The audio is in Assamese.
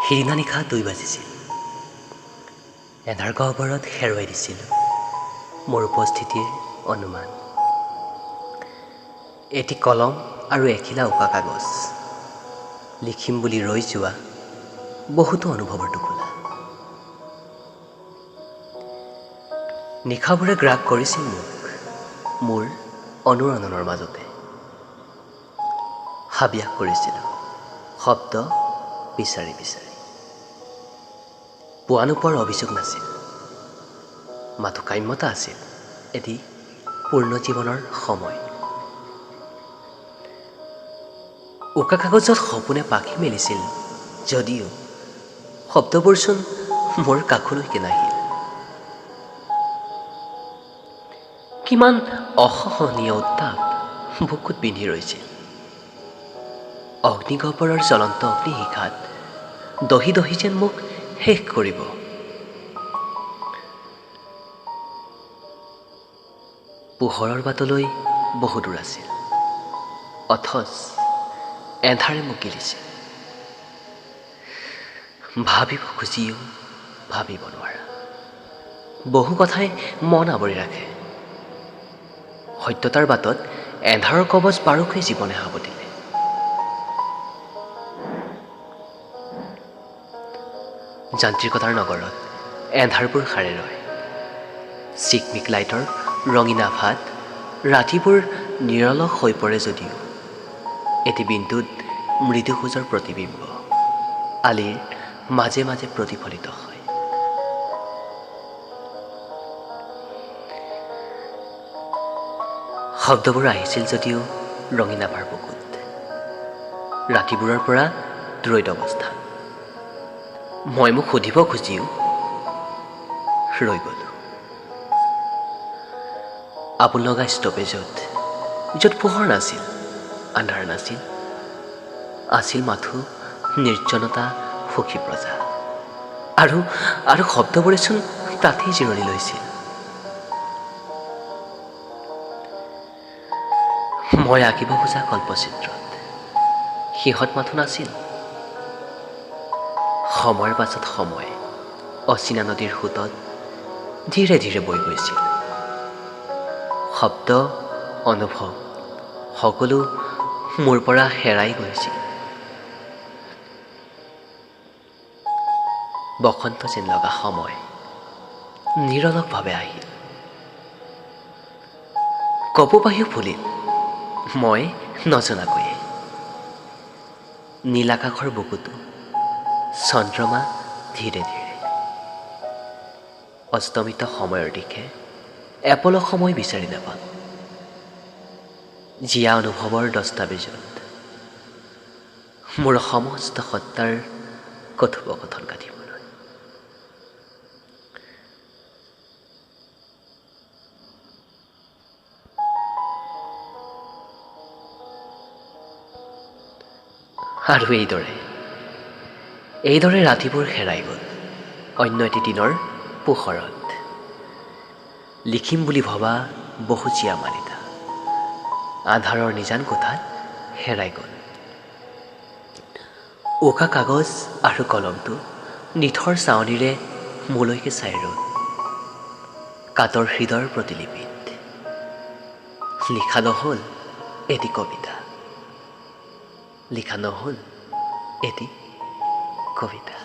সিদিনা নিশা 2 বাজিছিল। এন্ধাৰ গহ্বৰত হেৰুৱাই দিছিলোঁ মোৰ উপস্থিতিৰ অনুমান। এটি কলম আৰু এখিলা উকা কাগজ, লিখিম বুলি ৰৈ যোৱা বহুতো অনুভৱৰ টোপোলা। নিশাবোৰে গ্ৰাস কৰিছিল মোক মোৰ অনুৰণনৰ মাজতে। হাবিয়াস কৰিছিলোঁ শব্দ বিচাৰি বিচাৰি। পোৱা নোপোৱাৰ অভিযোগ নাছিল, মাথো কাম্যতা আছিল এটি পূৰ্ণ জীৱনৰ সময়। উকা কাগজত সপোনে পাখি মেলিছিল যদিও শব্দবোৰচোন মোৰ কাষলৈকে নাহিল। কিমান অসহনীয় উত্তাপ বুকুত পিন্ধি ৰৈছিল। অগ্নিগহ্বৰৰ জ্বলন্ত অগ্নিশিখাত দহি দহি যেন মোক শেষ কৰিব। পোহৰৰ বাটলৈ বহু দূৰ আছিল, অথচ এন্ধাৰে মোক গিলিছিল। ভাবিব খুজিও ভাবিব নোৱাৰা বহু কথাই মন আৱৰি ৰাখে। সত্যতাৰ বাটত এন্ধাৰৰ কবচ পাৰকৈ জীৱনে সাৱটিলে। যান্ত্ৰিকতাৰ নগৰত এন্ধাৰবোৰ সাৰে ৰয়। চিকমিক লাইটৰ ৰঙীন আভাত ৰাতিবোৰ নিৰলস হৈ পৰে যদিও এটি বিন্দুত মৃদু সূৰ্যৰ প্ৰতিবিম্ব আলিৰ মাজে মাজে প্ৰতিফলিত হয়। শব্দবোৰ আহিছিল যদিও ৰঙীন আভাৰ বুকুত। ৰাতিবোৰৰ পৰা দ্বৈত অৱস্থা। মই মোক সুধিব খুজিও ৰৈ গ'লো। আবুল লগা ষ্টপেজত য'ত পোহৰ নাছিল, আন্ধাৰ নাছিল, আছিল মাথো নিৰ্জনতা সুখী প্ৰজা। আৰু শব্দবোৰেচোন তাতেই জিৰণি লৈছিল। মই আঁকিব খোজা কল্পচিত্ৰত সিহঁত মাথো নাছিল। সময়ৰ পাছত সময় অচিনা নদীৰ সোঁতত ধীৰে ধীৰে বৈ গৈছিল। শব্দ অনুভৱ সকলো মোৰ পৰা হেৰাই গৈছিল। বসন্ত যেন লগা সময় নিৰলসভাৱে আহিল। কপৌপাহিও ফুলিল মই নজনাকৈয়ে। নীল আকাশৰ বুকুতো চন্দ্ৰমা ধীৰে ধীৰে অস্তমিত সময়ৰ দিশে এপলক সময় বিচাৰি নাপাল। জীয়া অনুভৱৰ দস্তাবেজত মোৰ সমস্ত সত্তাৰ কথোপকথন কাটিবলৈ। আৰু এইদৰে ৰাতিবোৰ হেৰাই গ'ল অন্য এটি দিনৰ পোহৰত। লিখিম বুলি ভবা বহু জীয়া মালিতা আন্ধাৰৰ নিজান কোঠাত হেৰাই গ'ল। উকা কাগজ আৰু কলমটো নিথৰ চাৱনিৰে মোলৈকে চাই ৰ'ল। কাতৰ হৃদয়ৰ প্ৰতিলিপিত লিখা নহ'ল এটি কবিতা, লিখা নহ'ল এটি কবিতা।